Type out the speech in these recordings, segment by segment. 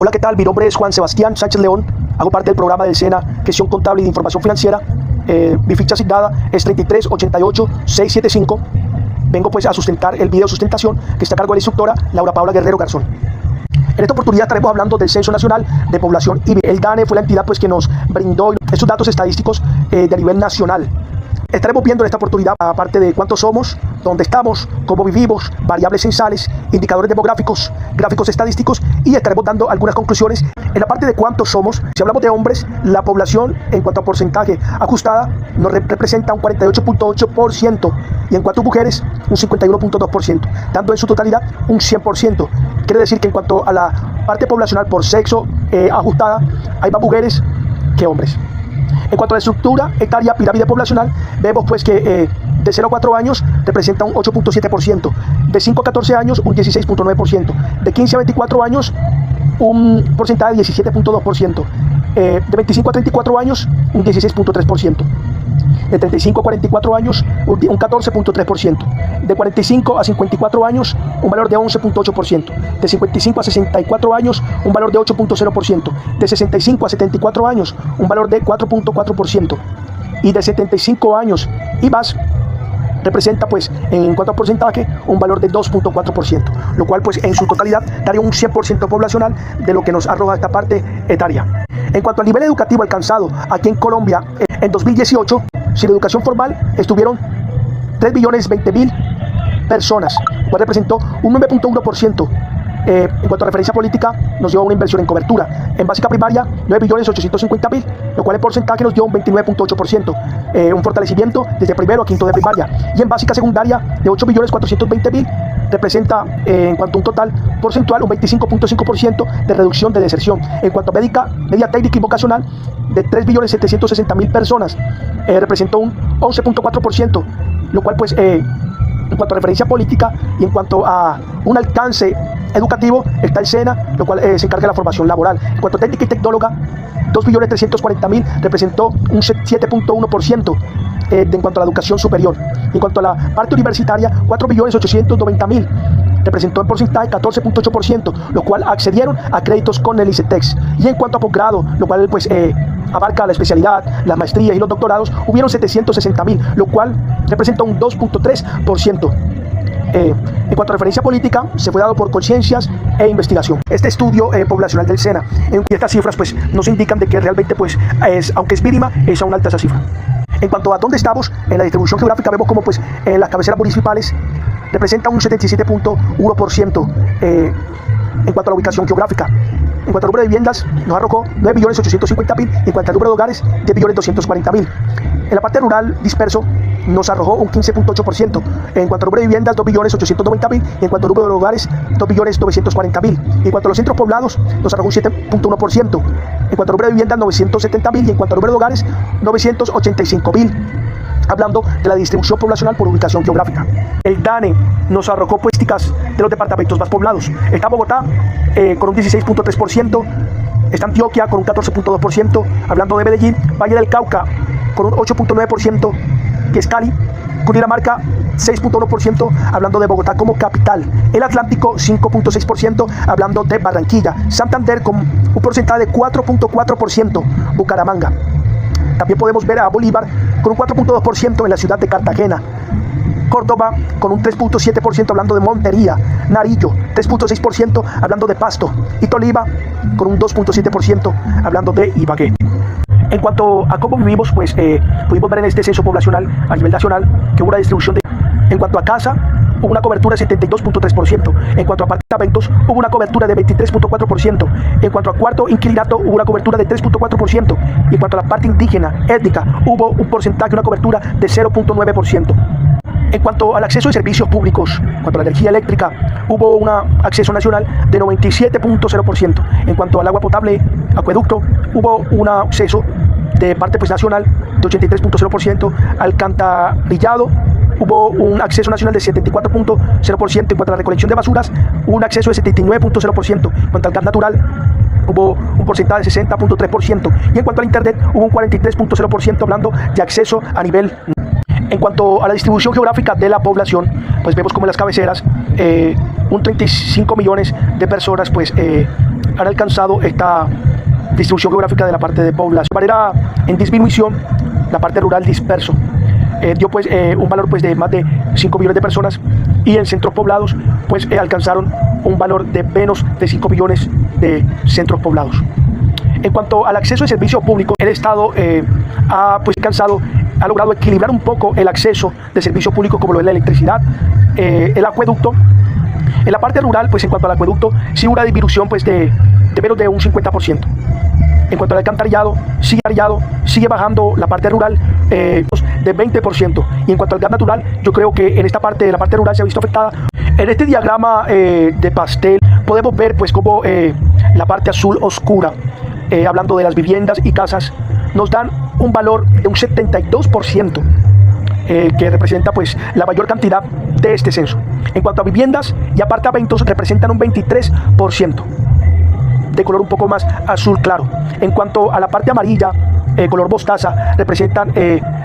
Hola, ¿qué tal? Mi nombre es Juan Sebastián Sánchez León, hago parte del programa del SENA, Gestión Contable y de Información Financiera. Mi ficha asignada es 3388675. Vengo pues a sustentar el video sustentación que está a cargo de la instructora Laura Paula Guerrero Garzón. En esta oportunidad estaremos hablando del Censo Nacional de Población y el DANE fue la entidad pues que nos brindó estos datos estadísticos de nivel nacional. Estaremos viendo en esta oportunidad, aparte de cuántos somos, dónde estamos, cómo vivimos, variables censales, indicadores demográficos, gráficos estadísticos, y estaremos dando algunas conclusiones. En la parte de cuántos somos, si hablamos de hombres, la población en cuanto a porcentaje ajustada nos representa un 48.8%, y en cuanto a mujeres, un 51.2%, dando en su totalidad un 100%. Quiere decir que en cuanto a la parte poblacional por sexo ajustada, hay más mujeres que hombres. En cuanto a la estructura etaria, pirámide poblacional, vemos pues que de 0 a 4 años representa un 8.7%, de 5 a 14 años un 16.9%, de 15 a 24 años un porcentaje de 17.2%, de 25 a 34 años un 16.3%, de 35 a 44 años un 14.3%, de 45 a 54 años un valor de 11.8%, de 55 a 64 años un valor de 8.0%, de 65 a 74 años un valor de 4.4%, y de 75 años y más representa pues en cuanto a porcentaje un valor de 2.4%, lo cual pues en su totalidad daría un 100% poblacional de lo que nos arroja esta parte etaria. En cuanto al nivel educativo alcanzado aquí en Colombia, en 2018, sin educación formal estuvieron 3.020.000 personas, cual representó un 9.1%. En cuanto a referencia política, nos dio una inversión en cobertura. En básica primaria, 9.850.000, lo cual en porcentaje nos dio un 29.8%, un fortalecimiento desde primero a quinto de primaria. Y en básica secundaria, de 8.420.000, representa en cuanto a un total porcentual un 25.5% de reducción de deserción. En cuanto a media técnica y vocacional, de 3.760.000 personas, representó un 11.4%, lo cual pues en cuanto a referencia política y en cuanto a un alcance educativo está el SENA, lo cual se encarga de la formación laboral. En cuanto a técnica y tecnóloga, 2.340.000 representó un 7.1% en cuanto a la educación superior. En cuanto a la parte universitaria, 4.890.000 representó en porcentaje 14.8%, lo cual accedieron a créditos con el ICETEX. Y en cuanto a posgrado, lo cual pues abarca la especialidad, las maestrías y los doctorados, hubieron 760.000, lo cual representa un 2.3%. En cuanto a referencia política, se fue dado por conciencias e investigación. Este estudio poblacional del SENA, en estas cifras pues nos indican de que realmente pues aunque es mínima, es aún alta esa cifra. En cuanto a dónde estamos en la distribución geográfica, vemos como pues en las cabeceras municipales representa un 77.1% en cuanto a la ubicación geográfica. En cuanto al número de viviendas, nos arrojó 9.850.000, y en cuanto al número de hogares, 10.240.000. En la parte rural disperso, nos arrojó un 15.8%. En cuanto al número de viviendas, 2.890.000, y en cuanto al número de hogares, 2.940.000. Y en cuanto a los centros poblados, nos arrojó un 7.1%. En cuanto al número de viviendas, 970.000, y en cuanto al número de hogares, 985.000. Hablando de la distribución poblacional por ubicación geográfica. El DANE nos arrojó estadísticas de los departamentos más poblados. Está Bogotá con un 16.3%, está Antioquia con un 14.2%, hablando de Medellín, Valle del Cauca con un 8.9%, que es Cali, Cundinamarca 6.1%, hablando de Bogotá como capital, el Atlántico 5.6%, hablando de Barranquilla, Santander con un porcentaje de 4.4%, Bucaramanga. También podemos ver a Bolívar con un 4.2% en la ciudad de Cartagena, Córdoba con un 3.7% hablando de Montería, Nariño 3.6% hablando de Pasto y Tolima con un 2.7% hablando de Ibagué. En cuanto a cómo vivimos, pues pudimos ver en este censo poblacional a nivel nacional que hubo una distribución de... En cuanto a casa, hubo una cobertura de 72.3%. En cuanto a apartamentos, hubo una cobertura de 23.4%. En cuanto a cuarto inquilinato, hubo una cobertura de 3.4%. Y en cuanto a la parte indígena, étnica, hubo un porcentaje, una cobertura de 0.9%. En cuanto al acceso a servicios públicos, en cuanto a la energía eléctrica, hubo un acceso nacional de 97.0%. En cuanto al agua potable, acueducto, hubo un acceso de parte pues, nacional de 83.0%. Alcantarillado, hubo un acceso nacional de 74.0%. En cuanto a la recolección de basuras, hubo un acceso de 79.0%. En cuanto al gas natural, hubo un porcentaje de 60.3%. Y en cuanto al internet, hubo un 43.0% hablando de acceso a nivel. En cuanto a la distribución geográfica de la población, pues vemos como en las cabeceras un 35 millones de personas pues han alcanzado esta distribución geográfica de la parte de población. De manera en disminución, la parte rural disperso dio pues un valor pues de más de 5 millones de personas, y en centros poblados pues alcanzaron un valor de menos de 5 millones de centros poblados. En cuanto al acceso de servicio público, el Estado ha logrado equilibrar un poco el acceso de servicio público, como lo es la electricidad, el acueducto. En la parte rural, pues en cuanto al acueducto, sí hubo una disminución pues de menos de un 50%. En cuanto al alcantarillado, sigue bajando la parte rural de 20%. Y en cuanto al gas natural, yo creo que en esta parte de la parte rural se ha visto afectada. En este diagrama de pastel podemos ver pues como la parte azul oscura, hablando de las viviendas y casas, nos dan un valor de un 72%, que representa pues la mayor cantidad de este censo. En cuanto a viviendas y apartamentos, representan un 23%, de color un poco más azul claro. En cuanto a la parte amarilla, color mostaza, representan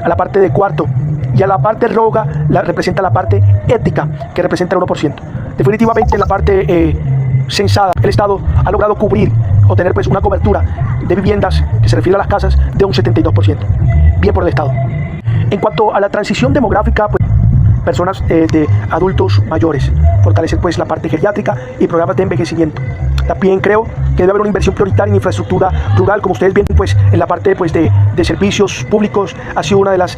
a la parte de cuarto, y a la parte roja representa la parte ética, que representa el 1%. Definitivamente en la parte censada, el Estado ha logrado cubrir o tener pues una cobertura de viviendas, que se refiere a las casas, de un 72%. Bien por el Estado. En cuanto a la transición demográfica, pues, personas de adultos mayores, fortalecer pues la parte geriátrica y programas de envejecimiento. También creo que debe haber una inversión prioritaria en infraestructura rural, como ustedes ven pues en la parte pues de servicios públicos. Ha sido una de las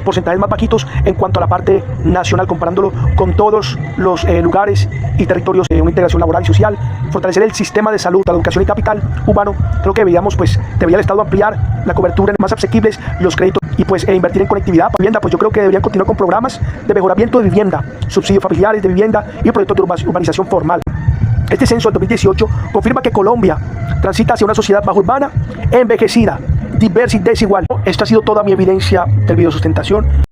porcentajes más bajitos en cuanto a la parte nacional, comparándolo con todos los lugares y territorios de una integración laboral y social. Fortalecer el sistema de salud, la educación y capital humano. Creo que debería el Estado ampliar la cobertura en más asequibles, los créditos, y pues invertir en conectividad, vivienda. Pues yo creo que deberían continuar con programas de mejoramiento de vivienda, subsidios familiares de vivienda y proyectos de urbanización formal. Este censo del 2018 confirma que Colombia transita hacia una sociedad bajo urbana, envejecida, diversa y desigual. Esta ha sido toda mi evidencia del video sustentación.